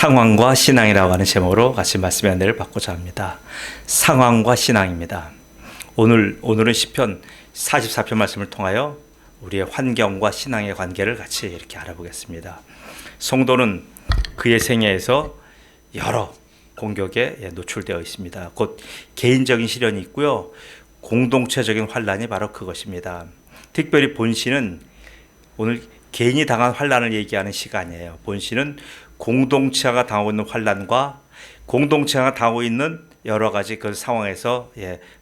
상황과 신앙이라고 하는 제목으로 같이 말씀의 안내를 받고자 합니다. 상황과 신앙입니다. 오늘은 시편 44편 말씀을 통하여 우리의 환경과 신앙의 관계를 같이 이렇게 알아보겠습니다. 성도는 그의 생애에서 여러 공격에 노출되어 있습니다. 곧 개인적인 시련이 있고요, 공동체적인 환란이 바로 그것입니다. 특별히 본시는 오늘 개인이 당한 환란을 얘기하는 시간이에요. 본시는 공동체가 당하고 있는 환란과 공동체가 당하고 있는 여러 가지 그 상황에서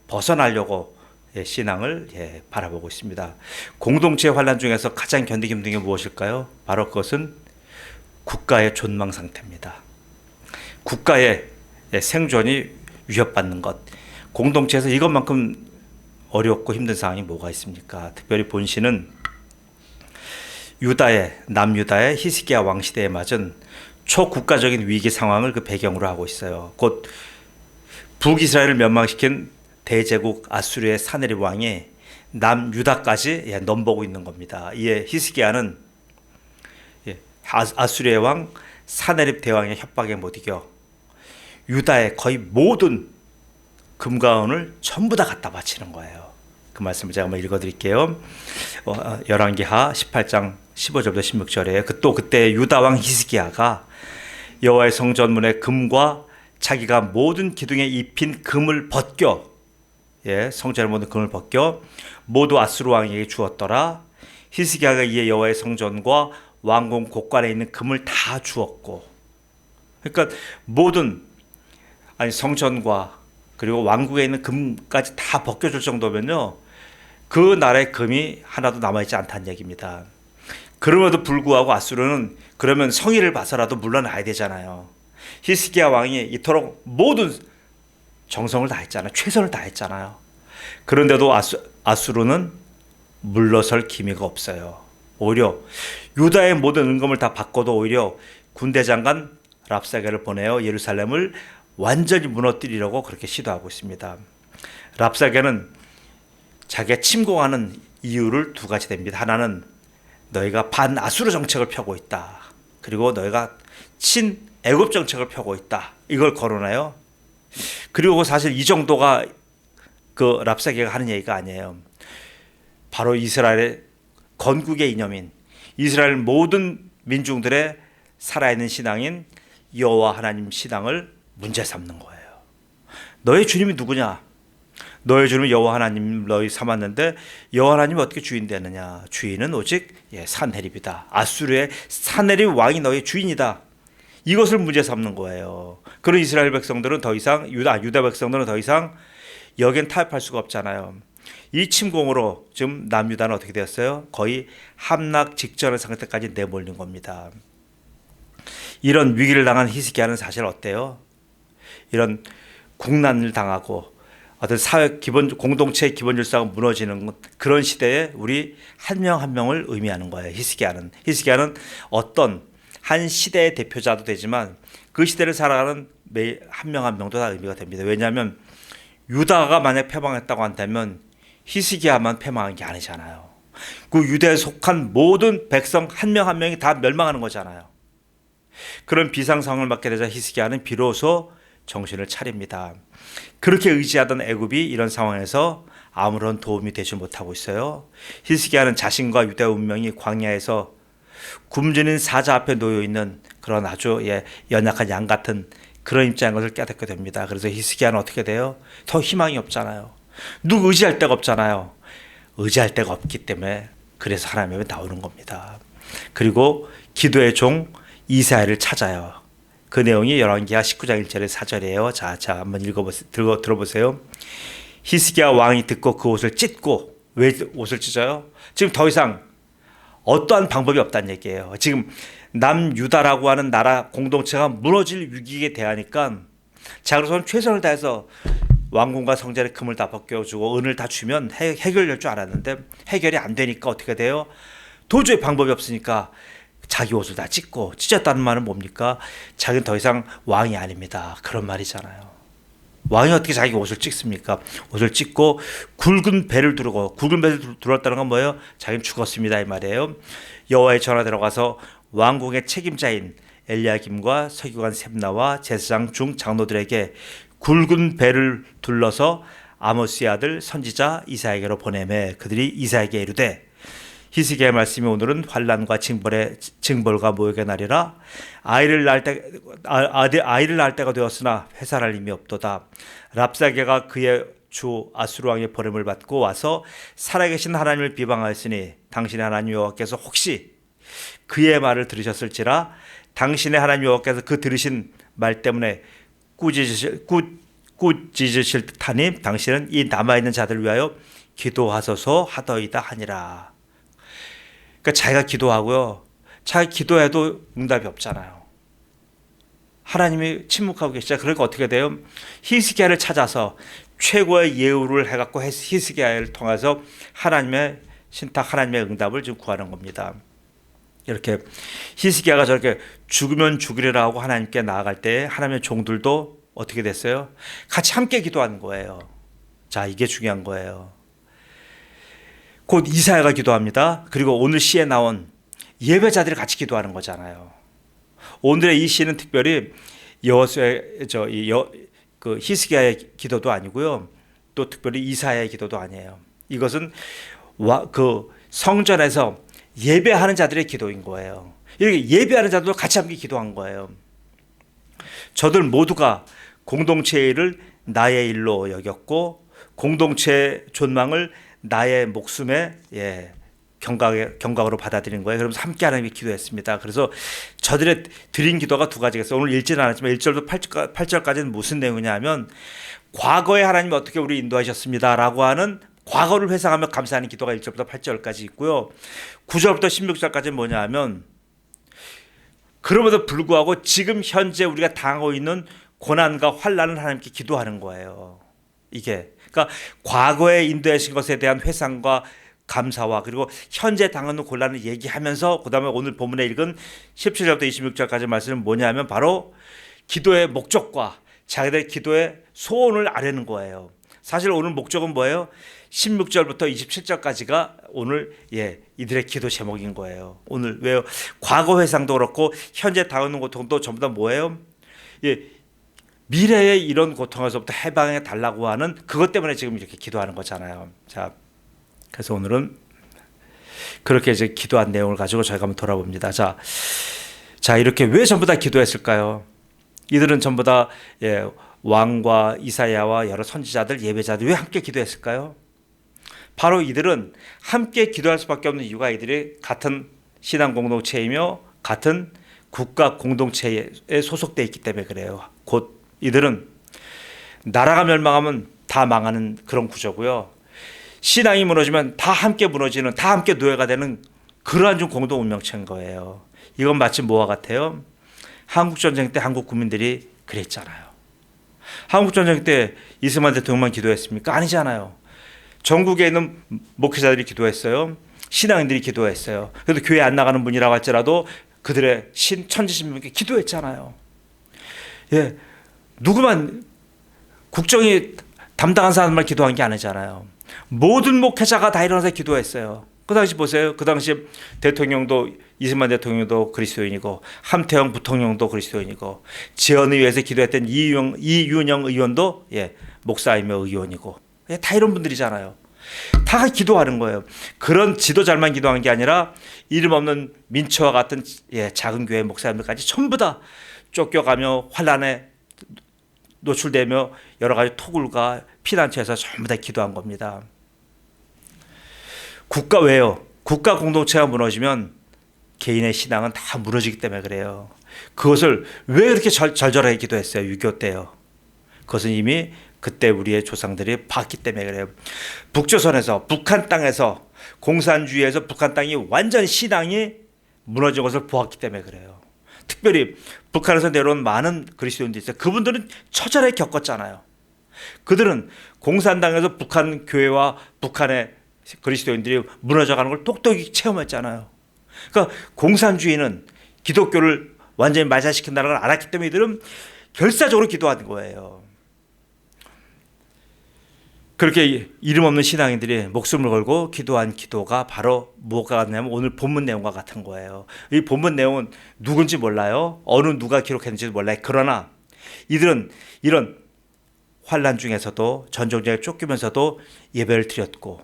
벗어나려고 신앙을 바라보고 있습니다. 공동체 환란 중에서 가장 견디기 힘든 게 무엇일까요? 바로 그것은 국가의 존망 상태입니다. 국가의 생존이 위협받는 것. 공동체에서 이것만큼 어렵고 힘든 상황이 뭐가 있습니까? 특별히 본시는 남유다의 히스기야 왕 시대에 맞은 초국가적인 위기 상황을 그 배경으로 하고 있어요. 곧 북이스라엘을 멸망시킨 대제국 아수르의 사네립 왕이 남유다까지 넘보고 있는 겁니다. 이에 히스기야는 아수르의 왕 사네립 대왕의 협박에 못 이겨 유다의 거의 모든 금과 은을 전부 다 갖다 바치는 거예요. 그 말씀을 제가 한번 읽어드릴게요. 열왕기하 18장 15절부터 16절에 그때 유다 왕 히스기야가 여호와의 성전문의 금과 자기가 모든 기둥에 입힌 금을 벗겨 성전의 모든 금을 벗겨 모두 아수르 왕에게 주었더라. 히스기야가 이에 여호와의 성전과 왕궁 곳간에 있는 금을 다 주었고, 그러니까 모든 성전과 그리고 왕국에 있는 금까지 다 벗겨줄 정도면요, 그 나라의 금이 하나도 남아있지 않다는 얘기입니다. 그럼에도 불구하고 아수르는 그러면 성의를 봐서라도 물러나야 되잖아요. 히스기야 왕이 이토록 모든 정성을 다했잖아요. 최선을 다했잖아요. 그런데도 아수르는 물러설 기미가 없어요. 오히려 유다의 모든 은금을 다 바꿔도 오히려 군대 장관 랍사게를 보내어 예루살렘을 완전히 무너뜨리려고 그렇게 시도하고 있습니다. 랍사게는 자기가 침공하는 이유를 두 가지 됩니다. 하나는 너희가 반아수르 정책을 펴고 있다. 그리고 너희가 친애굽 정책을 펴고 있다. 이걸 거론해요. 그리고 사실 이 정도가 그 랍사게가 하는 얘기가 아니에요. 바로 이스라엘의 건국의 이념인 이스라엘 모든 민중들의 살아있는 신앙인 여호와 하나님 신앙을 문제 삼는 거예요. 너희 주님이 누구냐? 너희 주님은 여호와 하나님 너희 삼았는데 여호와 하나님이 어떻게 주인 되느냐? 주인은 오직 사네립이다. 아수르의 사네립 왕이 너희 주인이다. 이것을 문제 삼는 거예요. 그런 이스라엘 백성들은 더 이상 유다 백성들은 더 이상 여긴 타협할 수가 없잖아요. 이 침공으로 지금 남유다는 어떻게 되었어요? 거의 함락 직전의 상태까지 내몰린 겁니다. 이런 위기를 당한 히스기야는 사실 어때요? 이런 국난을 당하고 어떤 사회 공동체의 기본 질서가 무너지는 그런 시대에 우리 한 명 한 명을 의미하는 거예요. 히스기야는 어떤 한 시대의 대표자도 되지만 그 시대를 살아가는 매 한 명 한 명도 다 의미가 됩니다. 왜냐하면 유다가 만약 패망했다고 한다면 히스기야만 패망한 게 아니잖아요. 그 유대에 속한 모든 백성 한 명 한 명이 다 멸망하는 거잖아요. 그런 비상 상황을 맞게 되자 히스기야는 비로소 정신을 차립니다. 그렇게 의지하던 애굽이 이런 상황에서 아무런 도움이 되지 못하고 있어요. 히스기야는 자신과 유다의 운명이 광야에서 굶주린 사자 앞에 놓여 있는 그런 아주 연약한 양 같은 그런 입장인 것을 깨닫게 됩니다. 그래서 히스기야는 어떻게 돼요? 더 희망이 없잖아요. 누구 의지할 데가 없잖아요. 의지할 데가 없기 때문에 그래서 하나님의 나오는 겁니다. 그리고 기도의 종 이사야를 찾아요. 그 내용이 열왕기하 19장 1절의 4절이에요. 자 한번 들어보세요. 히스기야 왕이 듣고 그 옷을 찢고, 왜 옷을 찢어요? 지금 더 이상 어떠한 방법이 없다는 얘기예요. 지금 남유다라고 하는 나라 공동체가 무너질 위기에 대하니까 자기로서는 최선을 다해서 왕궁과 성전의 금을 다 벗겨주고 은을 다 주면 해결될 줄 알았는데 해결이 안 되니까 어떻게 돼요? 도저히 방법이 없으니까 자기 옷을 다 찢었다는 말은 뭡니까? 자기는 더 이상 왕이 아닙니다. 그런 말이잖아요. 왕이 어떻게 자기 옷을 찢습니까? 옷을 찢고 굵은 배를 두르고, 굵은 배를 두르었다는 건 뭐예요? 자기는 죽었습니다 이 말이에요. 여호와의 전하 들어가서 왕궁의 책임자인 엘리야김과 서기관 셈나와 제사장 중 장로들에게 굵은 배를 둘러서 아모스의 아들 선지자 이사야에게로 보내매 그들이 이사야에게 이르되 히스기야의 말씀이 오늘은 환난과 징벌과 모욕의 날이라 아이를 낳을 때가 되었으나 회살할 힘이 없도다. 랍사게가 그의 주 아수르 왕의 버림을 받고 와서 살아계신 하나님을 비방하였으니 당신의 하나님 여호와께서 혹시 그의 말을 들으셨을지라 당신의 하나님 여호와께서 그 들으신 말 때문에 꾸짖으실 듯하니 당신은 이 남아있는 자들을 위하여 기도하소서 하더이다 하니라. 그러니까 자기가 기도하고요, 자기가 기도해도 응답이 없잖아요. 하나님이 침묵하고 계시죠. 그러니까 어떻게 돼요? 히스기야를 찾아서 최고의 예우를 해갖고 히스기야를 통해서 하나님의 신탁, 하나님의 응답을 지금 구하는 겁니다. 이렇게 히스기야가 저렇게 죽으면 죽으리라 하고 하나님께 나아갈 때 하나님의 종들도 어떻게 됐어요? 같이 함께 기도하는 거예요. 자, 이게 중요한 거예요. 곧 이사야가 기도합니다. 그리고 오늘 시에 나온 예배자들이 같이 기도하는 거잖아요. 오늘의 이 시는 특별히 히스기야의 기도도 아니고요, 또 특별히 이사야의 기도도 아니에요. 이것은 그 성전에서 예배하는 자들의 기도인 거예요. 이렇게 예배하는 자들도 같이 함께 기도한 거예요. 저들 모두가 공동체의 일을 나의 일로 여겼고 공동체의 존망을 나의 목숨에 경각으로 받아들인 거예요. 그러면서 함께 하나님께 기도했습니다. 그래서 저들의 드린 기도가 두 가지가 있어요. 오늘 읽지는 않았지만 1절부터 8절까지는 무슨 내용이냐 하면 과거에 하나님이 어떻게 우리 인도하셨습니다 라고 하는 과거를 회상하며 감사하는 기도가 1절부터 8절까지 있고요. 9절부터 16절까지는 뭐냐 하면 그럼에도 불구하고 지금 현재 우리가 당하고 있는 고난과 환난을 하나님께 기도하는 거예요. 이게 그러니까 과거에 인도하신 것에 대한 회상과 감사와 그리고 현재 당하는 곤란을 얘기하면서 그 다음에 오늘 본문에 읽은 17절부터 26절까지 말씀은 뭐냐면 바로 기도의 목적과 자기들의 기도의 소원을 아뢰는 거예요. 사실 오늘 목적은 뭐예요? 16절부터 27절까지가 오늘 이들의 기도 제목인 거예요. 오늘 왜요? 과거 회상도 그렇고 현재 당하는 고통도 전부 다 뭐예요? 미래의 이런 고통에서부터 해방해 달라고 하는 그것 때문에 지금 이렇게 기도하는 거잖아요. 자, 그래서 오늘은 그렇게 이제 기도한 내용을 가지고 저희가 한번 돌아봅니다. 자, 이렇게 왜 전부 다 기도했을까요? 이들은 전부 다 왕과 이사야와 여러 선지자들, 예배자들 왜 함께 기도했을까요? 바로 이들은 함께 기도할 수밖에 없는 이유가 이들이 같은 신앙 공동체이며 같은 국가 공동체에 소속되어 있기 때문에 그래요. 곧 이들은 나라가 멸망하면 다 망하는 그런 구조고요. 신앙이 무너지면 다 함께 무너지는, 다 함께 노예가 되는 그러한 좀 공동 운명체인 거예요. 이건 마치 뭐와 같아요? 한국전쟁 때 한국 국민들이 그랬잖아요. 한국전쟁 때 이승만 대통령만 기도했습니까? 아니잖아요. 전국에 있는 목회자들이 기도했어요. 신앙인들이 기도했어요. 그래도 교회 안 나가는 분이라고 할지라도 그들의 천지신명께 기도했잖아요. 누구만 국정이 담당한 사람만 기도한 게 아니잖아요. 모든 목회자가 다 일어나서 기도했어요. 그 당시 보세요. 그 당시 대통령도 이승만 대통령도 그리스도인이고 함태영 부통령도 그리스도인이고 지원의회에서 기도했던 이윤영 의원도 목사이며 의원이고 다 이런 분들이잖아요. 다 기도하는 거예요. 그런 지도자만 기도한 게 아니라 이름 없는 민초와 같은 작은 교회 목사님들까지 전부 다 쫓겨가며 환난에 노출되며 여러 가지 토굴과 피난처에서 전부 다 기도한 겁니다. 국가 왜요? 국가 공동체가 무너지면 개인의 신앙은 다 무너지기 때문에 그래요. 그것을 왜 이렇게 절절하게 기도했어요? 6.25 때요. 그것은 이미 그때 우리의 조상들이 봤기 때문에 그래요. 북조선에서 북한 땅에서 공산주의에서 북한 땅이 완전 신앙이 무너진 것을 보았기 때문에 그래요. 특별히 북한에서 내려온 많은 그리스도인들이 있어요. 그분들은 처절하게 겪었잖아요. 그들은 공산당에서 북한 교회와 북한의 그리스도인들이 무너져가는 걸 똑똑히 체험했잖아요. 그러니까 공산주의는 기독교를 완전히 말살시킨다는 걸 알았기 때문에 이들은 결사적으로 기도하는 거예요. 그렇게 이름 없는 신앙인들이 목숨을 걸고 기도한 기도가 바로 뭐가 같냐면 오늘 본문 내용과 같은 거예요. 이 본문 내용은 누군지 몰라요. 어느 누가 기록했는지도 몰라요. 그러나 이들은 이런 환난 중에서도 전쟁에 쫓기면서도 예배를 드렸고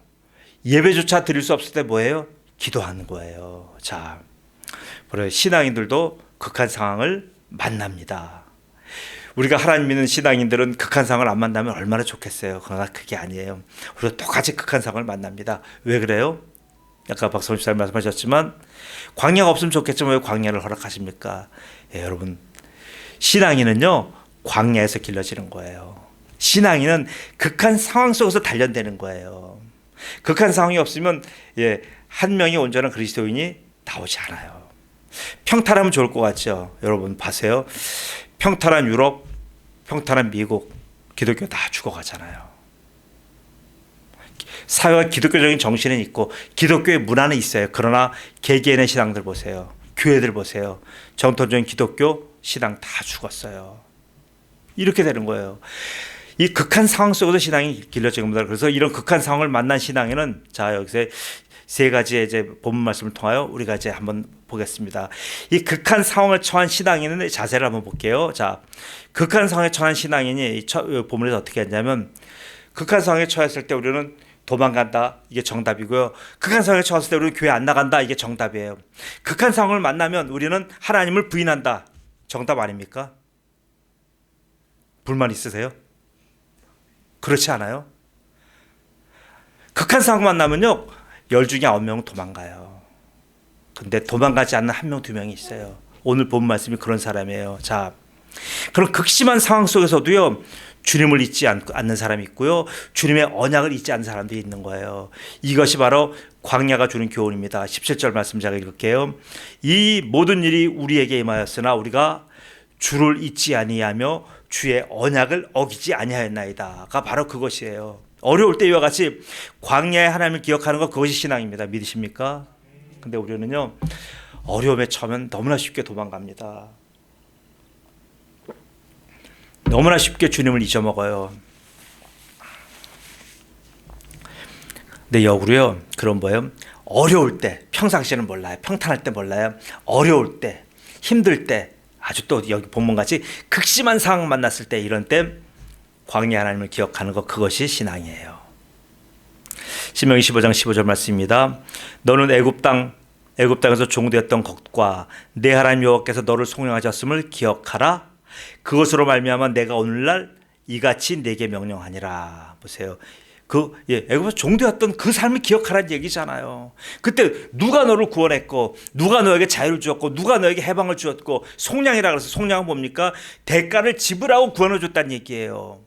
예배조차 드릴 수 없을 때 뭐예요? 기도하는 거예요. 자, 바로 신앙인들도 극한 상황을 만납니다. 우리가 하나님 믿는 신앙인들은 극한 상황을 안 만나면 얼마나 좋겠어요. 그러나 그게 아니에요. 우리가 똑같이 극한 상황을 만납니다. 왜 그래요? 아까 박성훈 집사님 말씀하셨지만 광야가 없으면 좋겠지만 왜 광야를 허락하십니까? 예, 여러분, 신앙인은요 광야에서 길러지는 거예요. 신앙인은 극한 상황 속에서 단련되는 거예요. 극한 상황이 없으면 한 명이 온전한 그리스도인이 나오지 않아요. 평탄하면 좋을 것 같죠? 여러분 봐세요. 평탄한 유럽, 평탄한 미국, 기독교 다 죽어가잖아요. 사회와 기독교적인 정신은 있고 기독교의 문화는 있어요. 그러나 개개인의 신앙들 보세요. 교회들 보세요. 정통적인 기독교 신앙 다 죽었어요. 이렇게 되는 거예요. 이 극한 상황 속에서 신앙이 길러진 겁니다. 그래서 이런 극한 상황을 만난 신앙에는 자 여기서 세 가지의 이제 본문 말씀을 통하여 우리가 이제 한번 보겠습니다. 이 극한 상황을 처한 신앙인의 자세를 한번 볼게요. 자, 극한 상황에 처한 신앙인이 이 본문에서 어떻게 했냐면 극한 상황에 처했을 때 우리는 도망간다 이게 정답이고요. 극한 상황에 처했을 때 우리는 교회 안 나간다 이게 정답이에요. 극한 상황을 만나면 우리는 하나님을 부인한다 정답 아닙니까? 불만 있으세요? 그렇지 않아요? 극한 상황 만나면요 10 중에 9명은 도망가요. 근데 도망가지 않는 1명, 2명이 있어요. 오늘 본 말씀이 그런 사람이에요. 자, 그럼 극심한 상황 속에서도요 주님을 잊지 않는 사람이 있고요 주님의 언약을 잊지 않는 사람들이 있는 거예요. 이것이 바로 광야가 주는 교훈입니다. 17절 말씀 제가 읽을게요. 이 모든 일이 우리에게 임하였으나 우리가 주를 잊지 아니하며 주의 언약을 어기지 아니하였나이다가 바로 그것이에요. 어려울 때 이와 같이 광야의 하나님을 기억하는 것 그것이 신앙입니다. 믿으십니까? 근데 우리는요 어려움에 처하면 너무나 쉽게 도망갑니다. 너무나 쉽게 주님을 잊어먹어요. 근데 역으로요 그런 거예요. 어려울 때 평상시에는 몰라요. 평탄할 때 몰라요. 어려울 때 힘들 때 아주 또 여기 본문같이 극심한 상황 만났을 때 이런 때 광야 하나님을 기억하는 것 그것이 신앙이에요. 신명기 15장 15절 말씀입니다. 너는 애굽 땅에서 종되었던 것과 내 하나님 여호와께서 너를 송영하셨음을 기억하라. 그것으로 말미암아 내가 오늘날 이같이 내게 명령하니라. 보세요. 애굽에서 종되었던 그 삶을 기억하라는 얘기잖아요. 그때 누가 너를 구원했고 누가 너에게 자유를 주었고 누가 너에게 해방을 주었고 속량이라 그래서 속량은 뭡니까? 대가를 지불하고 구원을 줬다는 얘기예요.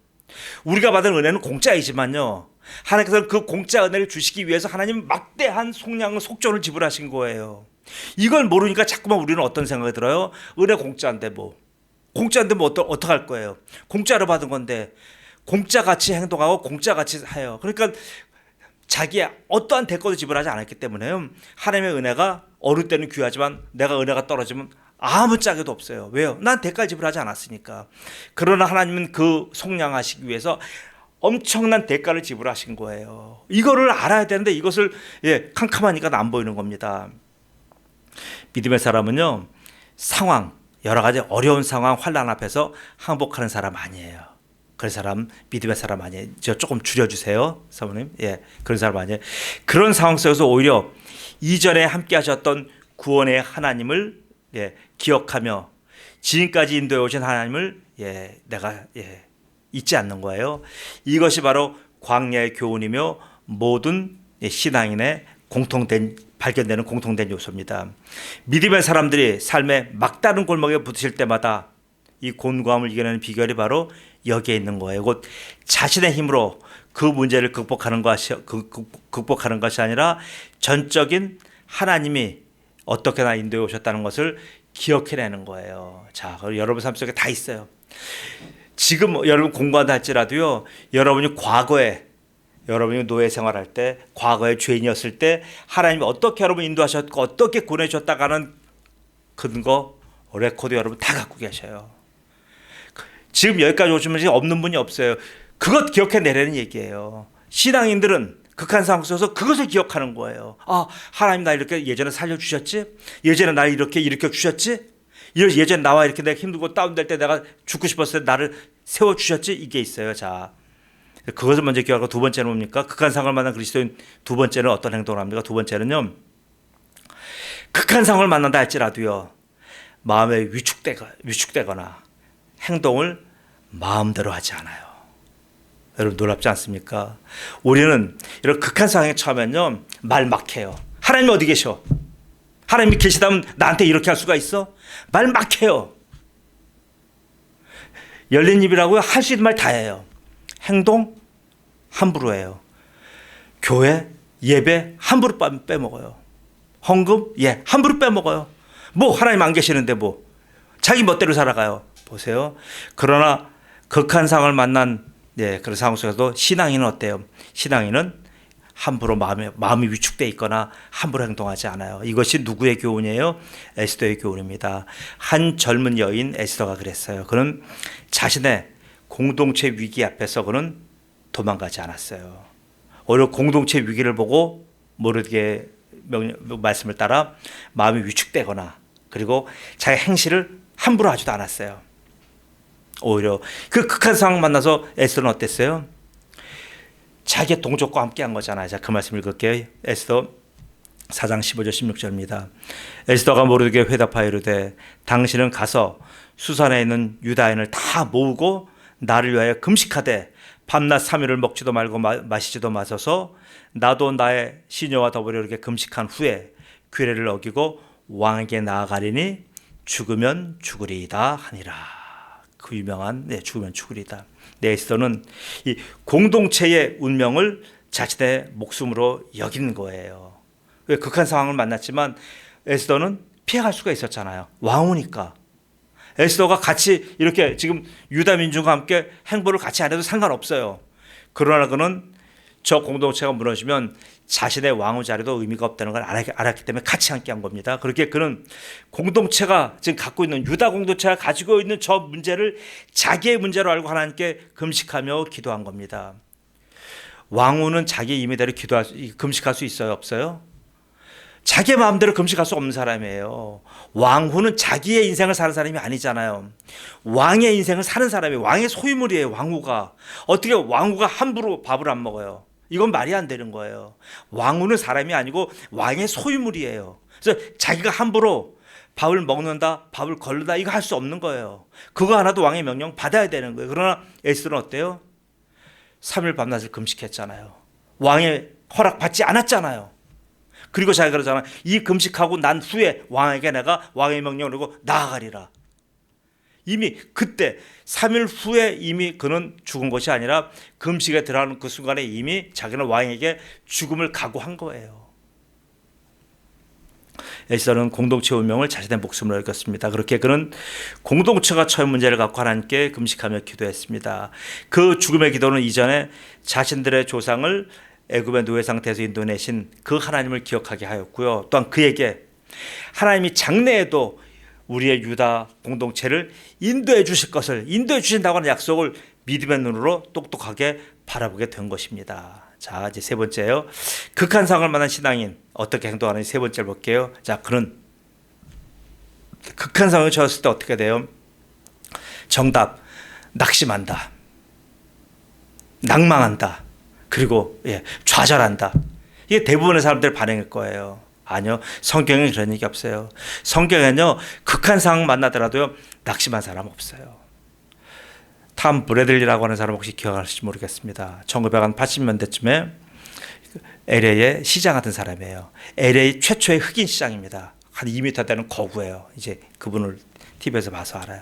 우리가 받은 은혜는 공짜이지만요 하나님께서는 그 공짜 은혜를 주시기 위해서 하나님 막대한 속량을 속전을 지불하신 거예요. 이걸 모르니까 자꾸만 우리는 어떤 생각이 들어요? 은혜 공짜인데 뭐 어떡할 거예요? 공짜로 받은 건데 공짜같이 행동하고 공짜같이 해요. 그러니까 자기의 어떠한 대가도 지불하지 않았기 때문에요 하나님의 은혜가 어느 때는 귀하지만 내가 은혜가 떨어지면 아무 짝에도 없어요. 왜요? 난 대가를 지불하지 않았으니까. 그러나 하나님은 그 속량하시기 위해서 엄청난 대가를 지불하신 거예요. 이거를 알아야 되는데 이것을 캄캄하니까 안 보이는 겁니다. 믿음의 사람은요 상황 여러 가지 어려운 상황 환난 앞에서 항복하는 사람 아니에요. 그런 사람 믿음의 사람 아니에요. 저 조금 줄여주세요 사모님. 그런 사람 아니에요. 그런 상황 속에서 오히려 이전에 함께 하셨던 구원의 하나님을 기억하며 지금까지 인도해 오신 하나님을 내가 잊지 않는 거예요. 이것이 바로 광야의 교훈이며 모든 신앙인의 발견되는 공통된 요소입니다. 믿음의 사람들이 삶의 막다른 골목에 부딪힐 때마다 이 곤고함을 이겨내는 비결이 바로 여기에 있는 거예요. 곧 자신의 힘으로 그 문제를 극복하는 것이 아니라 전적인 하나님이 어떻게 나 인도해 오셨다는 것을 기억해내는 거예요. 자, 여러분 삶 속에 다 있어요. 지금 여러분 공부한다 할지라도요 여러분이 과거에 여러분이 노예 생활할 때 과거에 죄인이었을 때 하나님이 어떻게 여러분 인도하셨고 어떻게 구원해 주셨다가는 근거 레코드 여러분 다 갖고 계셔요. 지금 여기까지 오시면 없는 분이 없어요. 그것 기억해내라는 얘기예요. 신앙인들은 극한 상황 속에서 그것을 기억하는 거예요. 아, 하나님 나 이렇게 예전에 살려주셨지? 예전에 나 이렇게 일으켜 주셨지? 예전에 나와 이렇게 내가 힘들고 다운될 때 내가 죽고 싶었을 때 나를 세워주셨지? 이게 있어요. 자, 그것을 먼저 기억하고 두 번째는 뭡니까? 극한 상황을 만난 그리스도인 두 번째는 어떤 행동을 합니까? 두 번째는요. 극한 상황을 만난다 할지라도요. 마음에 위축되거나 행동을 마음대로 하지 않아요. 여러분 놀랍지 않습니까? 우리는 이런 극한 상황에 처하면요. 말 막 해요. 하나님 어디 계셔? 하나님이 계시다면 나한테 이렇게 할 수가 있어? 말 막 해요. 열린 입이라고요. 할 수 있는 말 다 해요. 행동 함부로 해요. 교회 예배 함부로 빼먹어요. 헌금 함부로 빼먹어요. 뭐 하나님 안 계시는데 뭐 자기 멋대로 살아가요. 보세요. 그러나 극한 상황을 만난 그런 상황 속에서도 신앙인은 어때요? 신앙인은 함부로 마음이 위축되어 있거나 함부로 행동하지 않아요. 이것이 누구의 교훈이에요? 에스더의 교훈입니다. 한 젊은 여인 에스더가 그랬어요. 그는 자신의 공동체 위기 앞에서 그는 도망가지 않았어요. 오히려 공동체 위기를 보고 모르게 말씀을 따라 마음이 위축되거나 그리고 자기 행실을 함부로 하지도 않았어요. 오히려 그 극한 상황 만나서 에스더는 어땠어요? 자기의 동족과 함께 한 거잖아요. 자, 그 말씀 읽을게요. 에스더 4장 15절 16절입니다. 에스더가 모르게 회답하여 이르되 당신은 가서 수산에 있는 유다인을 다 모으고 나를 위하여 금식하되 밤낮 3일을 먹지도 말고 마시지도 마셔서 나도 나의 시녀와 더불어 이렇게 금식한 후에 규례를 어기고 왕에게 나아가리니 죽으면 죽으리이다 하니라. 그 유명한 죽으면 죽으리이다. 에스더는 이 공동체의 운명을 자신의 목숨으로 여기는 거예요. 왜 극한 상황을 만났지만 에스더는 피해갈 수가 있었잖아요. 왕후니까. 에스더가 같이 이렇게 지금 유다 민중과 함께 행보를 같이 안 해도 상관없어요. 그러나 그는 저 공동체가 무너지면 자신의 왕후 자리도 의미가 없다는 걸 알았기 때문에 같이 함께 한 겁니다. 그렇게 그는 공동체가 지금 갖고 있는 유다 공동체가 가지고 있는 저 문제를 자기의 문제로 알고 하나님께 금식하며 기도한 겁니다. 왕후는 자기 임의대로 금식할 수 있어요? 없어요? 자기 마음대로 금식할 수 없는 사람이에요. 왕후는 자기의 인생을 사는 사람이 아니잖아요. 왕의 인생을 사는 사람이에요. 왕의 소유물이에요. 왕후가. 어떻게 왕후가 함부로 밥을 안 먹어요? 이건 말이 안 되는 거예요. 왕후는 사람이 아니고 왕의 소유물이에요. 그래서 자기가 함부로 밥을 먹는다, 밥을 걸른다 이거 할 수 없는 거예요. 그거 하나도 왕의 명령 받아야 되는 거예요. 그러나 에스더는 어때요? 3일 밤낮을 금식했잖아요. 왕의 허락 받지 않았잖아요. 그리고 자기가 그러잖아. 이 금식하고 난 후에 왕에게 내가 왕의 명령을 내고 나아가리라. 이미 그때 3일 후에 이미 그는 죽은 것이 아니라 금식에 들어가는 그 순간에 이미 자기는 왕에게 죽음을 각오한 거예요. 에스더는 공동체 운명을 자신의 목숨으로 여겼습니다. 그렇게 그는 공동체가 처한 문제를 갖고 하나님께 금식하며 기도했습니다. 그 죽음의 기도는 이전에 자신들의 조상을 애굽의 노예 상태에서 인도내신 그 하나님을 기억하게 하였고요. 또한 그에게 하나님이 장래에도 우리의 유다 공동체를 인도해 주실 것을 인도해 주신다고 하는 약속을 믿음의 눈으로 똑똑하게 바라보게 된 것입니다. 자, 이제 세 번째예요. 극한 상황을 만난 신앙인 어떻게 행동하는지 세 번째를 볼게요. 자, 그는 극한 상황에 처했을 때 어떻게 돼요? 정답, 낙심한다, 낭망한다, 그리고 좌절한다. 이게 대부분의 사람들의 반응일 거예요. 아니요, 성경에 그런 얘기 없어요. 성경에는요, 극한 상황 만나더라도요 낙심한 사람 없어요. 탐 브래들리라고 하는 사람 혹시 기억하실지 모르겠습니다. 1980년대쯤에 LA의 시장 같은 사람이에요. LA 최초의 흑인 시장입니다. 한 2m 되는 거구예요. 이제 그분을 TV에서 봐서 알아요.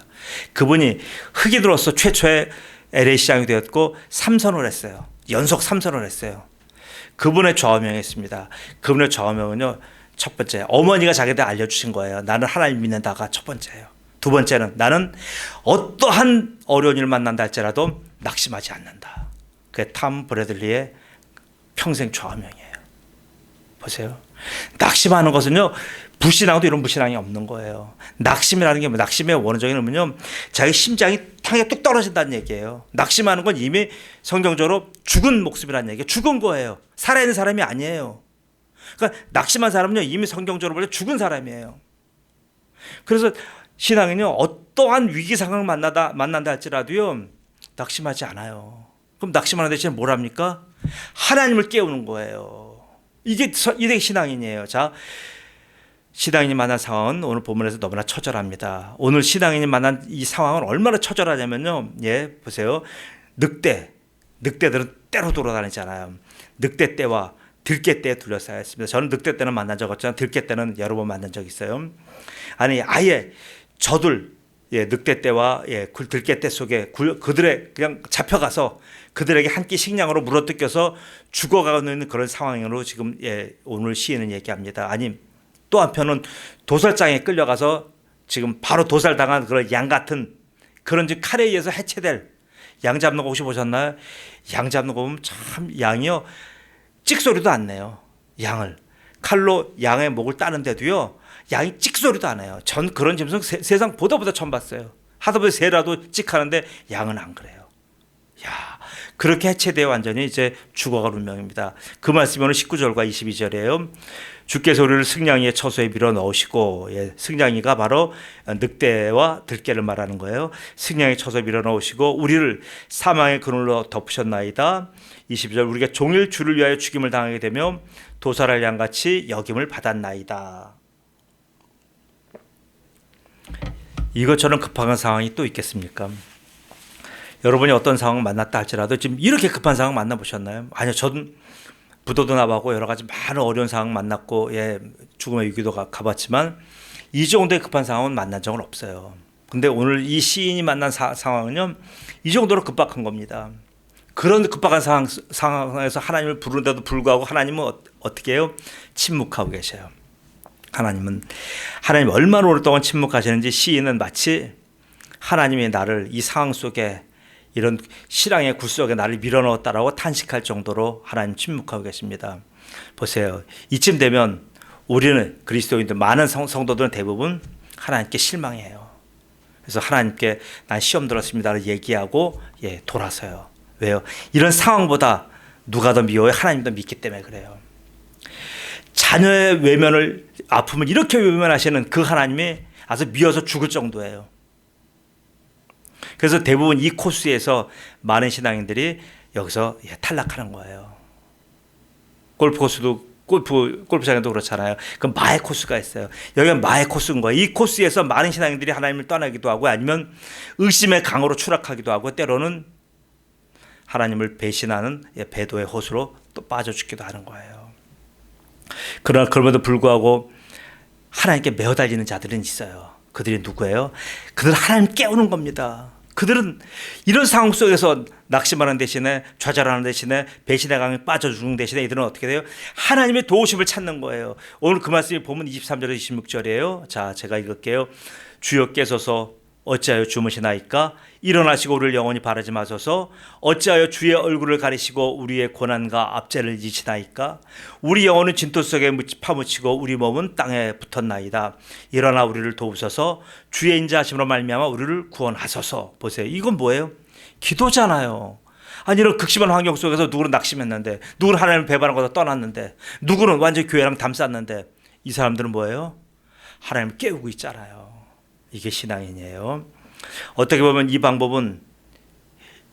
그분이 흑인으로서 최초의 LA 시장이 되었고 3선을 했어요. 연속 3선을 했어요. 그분의 좌우명이 있습니다. 그분의 좌우명은요, 첫 번째, 어머니가 자기한테 알려주신 거예요. 나는 하나님 믿는다가 첫 번째예요. 두 번째는 나는 어떠한 어려운 일을 만난다 할지라도 낙심하지 않는다. 그게 탐 브래들리의 평생 좌우명이에요. 보세요. 낙심하는 것은요, 불신앙도 이런 불신앙이 없는 거예요. 낙심이라는 게 낙심의 원어적인 의미는요, 자기 심장이 땅에 뚝 떨어진다는 얘기예요. 낙심하는 건 이미 성경적으로 죽은 목숨이라는 얘기예요. 죽은 거예요. 살아있는 사람이 아니에요. 그러니까 낙심한 사람은요, 이미 성경적으로 보면 죽은 사람이에요. 그래서 신앙은요, 어떠한 위기 상황을 만난다 할지라도요, 낙심하지 않아요. 그럼 낙심하는 대신에 뭘 합니까? 하나님을 깨우는 거예요. 이게 신앙인이에요. 자, 신앙인이 만난 상황은 오늘 본문에서 너무나 처절합니다. 오늘 신앙인이 만난 이 상황은 얼마나 처절하냐면요. 예, 보세요. 늑대들은 떼로 돌아다니잖아요. 늑대 떼와 들깨 떼에 둘러싸여 있습니다. 저는 늑대 떼는 만난 적 없지만 들깨 떼는 여러 번 만난 적 있어요. 아니, 아예 늑대 떼와 들깨 떼 속에 그들의 그냥 잡혀가서 그들에게 한 끼 식량으로 물어뜯겨서 죽어가고 있는 그런 상황으로 지금 오늘 시인은 얘기합니다. 아니, 또 한편은 도살장에 끌려가서 지금 바로 도살당한 그런 양 같은 그런 칼에 의해서 해체될 양 잡는 거 혹시 보셨나요? 양 잡는 거 보면 참 양이요, 찍소리도 안 내요. 양을 칼로 양의 목을 따는데도요, 양이 찍소리도 안 해요. 전 그런 짐승 세상 보다 처음 봤어요. 하다보다 새라도 찍하는데 양은 안 그래요. 야, 그렇게 해체되어 완전히 이제 죽어갈 운명입니다. 그 말씀이 오늘 19절과 22절이에요. 주께서 우리를 승냥이의 처소에 밀어 넣으시고, 승냥이가 바로 늑대와 들깨를 말하는 거예요. 승냥이 처소에 밀어 넣으시고 우리를 사망의 그늘로 덮으셨나이다. 22절, 우리가 종일 주를 위하여 죽임을 당하게 되며 도살할 양같이 여김을 받았나이다. 이것처럼 급한 상황이 또 있겠습니까? 여러분이 어떤 상황을 만났다 할지라도 지금 이렇게 급한 상황 만나보셨나요? 아니요, 저는 부도도 나가고 여러 가지 많은 어려운 상황 만났고, 죽음의 위기도 가봤지만 이 정도의 급한 상황은 만난 적은 없어요. 근데 오늘 이 시인이 만난 상황은요, 이 정도로 급박한 겁니다. 그런 급박한 상황에서 하나님을 부르는데도 불구하고 하나님은 어떻게 해요? 침묵하고 계셔요. 하나님 얼마나 오랫동안 침묵하시는지 시인은 마치 하나님이 나를 이 상황 속에, 이런 실황의 굴 속에 나를 밀어넣었다라고 탄식할 정도로 하나님 침묵하고 계십니다. 보세요. 이쯤 되면 우리는 그리스도인들, 많은 성도들은 대부분 하나님께 실망해요. 그래서 하나님께 난 시험 들었습니다를 얘기하고 돌아서요. 왜요? 이런 상황보다 누가 더 미워요? 하나님 더 믿기 때문에 그래요. 자녀의 외면을, 아픔을 이렇게 외면하시는 그 하나님이 아주 미워서 죽을 정도예요. 그래서 대부분 이 코스에서 많은 신앙인들이 여기서 탈락하는 거예요. 골프장에도 그렇잖아요. 그 마의 코스가 있어요. 여기가 마의 코스인 거예요. 이 코스에서 많은 신앙인들이 하나님을 떠나기도 하고, 아니면 의심의 강으로 추락하기도 하고, 때로는 하나님을 배신하는 배도의 호수로 또 빠져 죽기도 하는 거예요. 그러나 그럼에도 불구하고 하나님께 매어 달리는 자들은 있어요. 그들이 누구예요? 그들은 하나님 깨우는 겁니다. 그들은 이런 상황 속에서 낙심하는 대신에, 좌절하는 대신에, 배신의 강에 빠져 죽는 대신에 이들은 어떻게 돼요? 하나님의 도우심을 찾는 거예요. 오늘 그 말씀이 보면 23절에서 26절이에요. 자, 제가 읽을게요. 주여 깨소서, 어찌하여 주무시나이까? 일어나시고 우리를 영원히 바라지 마소서. 어찌하여 주의 얼굴을 가리시고 우리의 고난과 압제를 잊으시나이까? 우리 영혼은 진토 속에 파묻히고 우리 몸은 땅에 붙었나이다. 일어나 우리를 도우소서. 주의 인자하심으로 말미암아 우리를 구원하소서. 보세요. 이건 뭐예요? 기도잖아요. 아니, 이런 극심한 환경 속에서 누구는 낙심했는데, 누구는 하나님을 배반한 것도 떠났는데, 누구는 완전히 교회랑 담쌌는데, 이 사람들은 뭐예요? 하나님을 깨우고 있잖아요. 이게 신앙인이에요. 어떻게 보면 이 방법은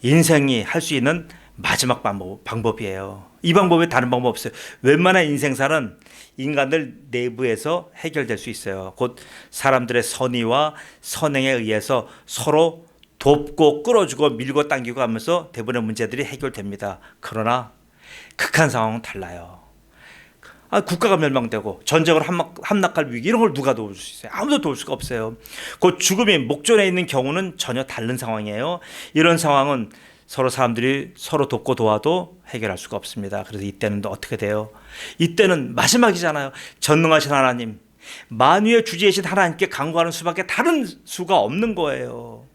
인생이 할 수 있는 마지막 방법이에요. 이 방법에 다른 방법 없어요. 웬만한 인생사는 인간들 내부에서 해결될 수 있어요. 곧 사람들의 선의와 선행에 의해서 서로 돕고 끌어주고 밀고 당기고 하면서 대부분의 문제들이 해결됩니다. 그러나 극한 상황은 달라요. 국가가 멸망되고 전쟁으로 함락할 위기, 이런 걸 누가 도울 수 있어요? 아무도 도울 수가 없어요. 그 죽음이 목전에 있는 경우는 전혀 다른 상황이에요. 이런 상황은 사람들이 서로 돕고 도와도 해결할 수가 없습니다. 그래서 이때는 또 어떻게 돼요? 이때는 마지막이잖아요. 전능하신 하나님, 만유의 주제이신 하나님께 간구하는 수밖에 다른 수가 없는 거예요.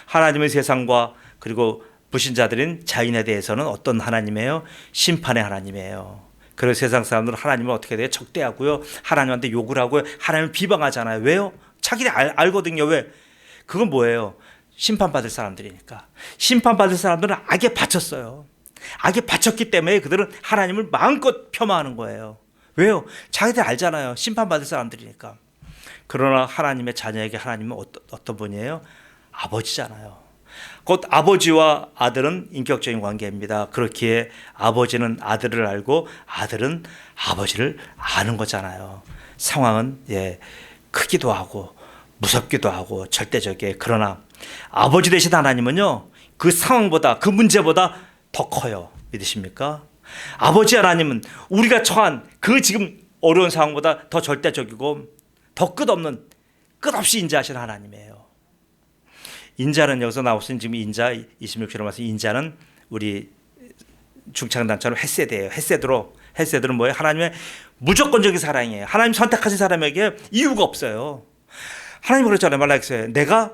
하나님의 세상과 그리고 불신자들인 자인에 대해서는 어떤 하나님이에요? 심판의 하나님이에요. 그래서 세상 사람들은 하나님을 어떻게 돼요? 적대하고요. 하나님한테 욕을 하고요. 하나님을 비방하잖아요. 왜요? 자기들이 알거든요. 왜? 그건 뭐예요? 심판받을 사람들이니까. 심판받을 사람들은 악에 바쳤어요. 악에 바쳤기 때문에 그들은 하나님을 마음껏 폄하하는 거예요. 왜요? 자기들 알잖아요. 심판받을 사람들이니까. 그러나 하나님의 자녀에게 하나님은 어떤 분이에요? 아버지잖아요. 곧 아버지와 아들은 인격적인 관계입니다. 그렇기에 아버지는 아들을 알고 아들은 아버지를 아는 거잖아요. 상황은 크기도 하고 무섭기도 하고 절대적이에요. 그러나 아버지 되신 하나님은요, 그 상황보다, 그 문제보다 더 커요. 믿으십니까? 아버지 하나님은 우리가 처한 그 지금 어려운 상황보다 더 절대적이고 더 끝없이 인자하신 하나님이에요. 인자는 여기서 나오신 지금 인자 26절에 말씀, 인자는 우리 중창단처럼 헤세드예요. 헤세드는 뭐예요? 하나님의 무조건적인 사랑이에요. 하나님 선택하신 사람에게 이유가 없어요. 하나님 그랬잖아요. 말라기서에 내가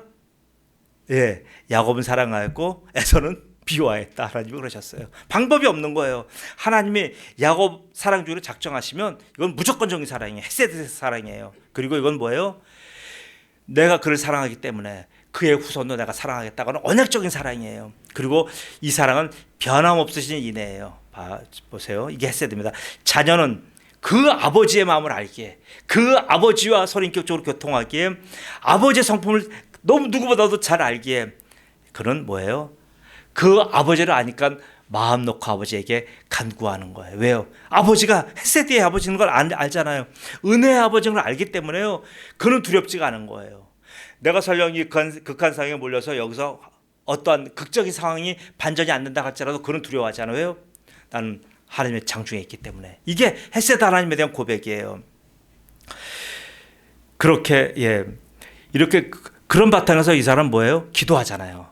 야곱은 사랑하였고 에서는 비워했다. 하나님이 그러셨어요. 방법이 없는 거예요. 하나님이 야곱 사랑주를 작정하시면 이건 무조건적인 사랑이에요. 헤세드 사랑이에요. 그리고 이건 뭐예요? 내가 그를 사랑하기 때문에 그의 후손도 내가 사랑하겠다고는 언약적인 사랑이에요. 그리고 이 사랑은 변함없으신 인애예요. 보세요. 이게 헤세드입니다. 자녀는 그 아버지의 마음을 알기에, 그 아버지와 서로 인격적으로 교통하기에, 아버지의 성품을 너무 누구보다도 잘 알기에, 그는 뭐예요? 그 아버지를 아니까 마음 놓고 아버지에게 간구하는 거예요. 왜요? 아버지가 헤세드의 아버지인 걸 알잖아요. 은혜의 아버지인 걸 알기 때문에요. 그는 두렵지가 않은 거예요. 내가 설령 이 극한 상황에 몰려서 여기서 어떠한 극적인 상황이 반전이 안 된다 할지라도 그는 두려워하지 않아요. 왜요? 나는 하나님의 장중에 있기 때문에. 이게 헤세드 하나님에 대한 고백이에요. 그렇게 이렇게 그런 바탕에서 이 사람 뭐예요? 기도하잖아요.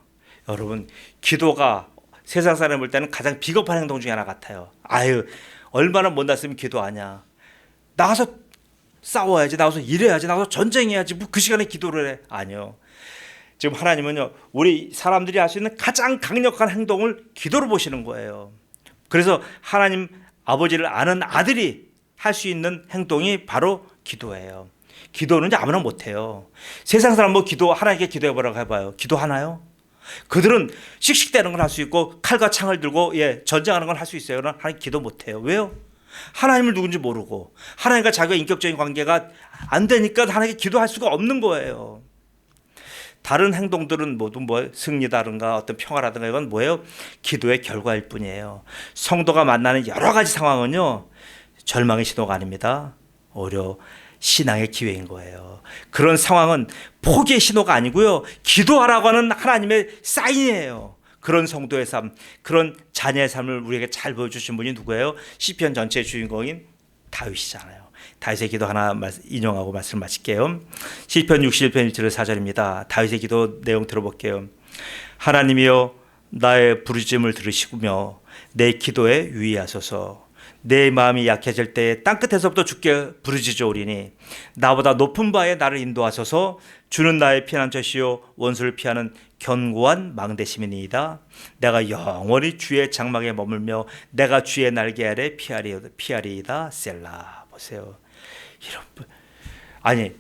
여러분, 기도가 세상 사람 볼 때는 가장 비겁한 행동 중에 하나 같아요. 얼마나 못났으면 기도하냐. 나가서 싸워야지, 나가서 일해야지, 나가서 전쟁해야지, 뭐 그 시간에 기도를 해. 아니요. 지금 하나님은요, 우리 사람들이 할 수 있는 가장 강력한 행동을 기도로 보시는 거예요. 그래서 하나님 아버지를 아는 아들이 할 수 있는 행동이 바로 기도예요. 기도는 아무나 못해요. 세상 사람 하나님께 기도해보라고 해봐요. 기도하나요? 그들은 씩씩대는 걸 할 수 있고 칼과 창을 들고 전쟁하는 걸 할 수 있어요. 그러나 하나님 기도 못해요. 왜요? 하나님을 누군지 모르고 하나님과 자기가 인격적인 관계가 안 되니까 하나님께 기도할 수가 없는 거예요. 다른 행동들은 모두 승리다든가 어떤 평화라든가 이건 뭐예요? 기도의 결과일 뿐이에요. 성도가 만나는 여러 가지 상황은요, 절망의 신호가 아닙니다. 오히려 신앙의 기회인 거예요. 그런 상황은 포기의 신호가 아니고요, 기도하라고 하는 하나님의 사인이에요. 그런 성도의 삶, 그런 자녀의 삶을 우리에게 잘 보여주신 분이 누구예요? 시편 전체의 주인공인 다윗이잖아요. 다윗의 기도 하나 인용하고 말씀을 마칠게요. 시편 61편 1절 4절입니다. 다윗의 기도 내용 들어볼게요. 하나님이여 나의 부르짖음을 들으시구며 내 기도에 유의하소서. 내 마음이 약해질 때에 땅끝에서부터 주께 부르짖어오리니 나보다 높은 바에 나를 인도하소서. 주는 나의 피난처시요 원수를 피하는 견고한 망대심이니이다. 내가 영원히 주의 장막에 머물며 내가 주의 날개 아래 피하리이다. 셀라. 보세요. 아니,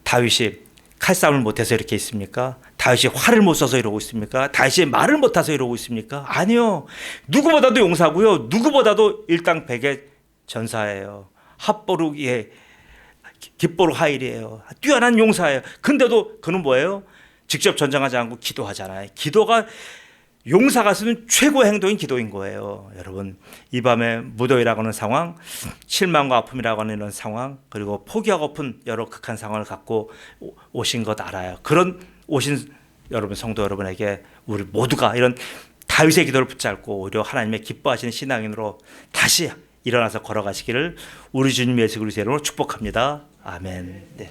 다윗이 칼싸움을 못해서 이렇게 있습니까? 다윗이 활을 못 써서 이러고 있습니까? 다윗이 말을 못해서 이러고 있습니까? 아니요. 누구보다도 용사고요. 누구보다도 일당백의 전사예요. 핫보룩의 깃보룩 하일이에요. 뛰어난 용사예요. 근데도 그는 뭐예요? 직접 전쟁하지 않고 기도하잖아요. 기도가 용사가 쓰는 최고의 행동인 기도인 거예요. 여러분, 이 밤에 무더위라고 하는 상황, 실망과 아픔이라고 하는 이런 상황, 그리고 포기하고픈 여러 극한 상황을 갖고 오신 것 알아요. 그런 오신 여러분, 성도 여러분에게 우리 모두가 이런 다윗의 기도를 붙잡고 오히려 하나님의 기뻐하시는 신앙인으로 다시 일어나서 걸어가시기를 우리 주님 예수 그리스도의 이름으로 축복합니다. 아멘. 네.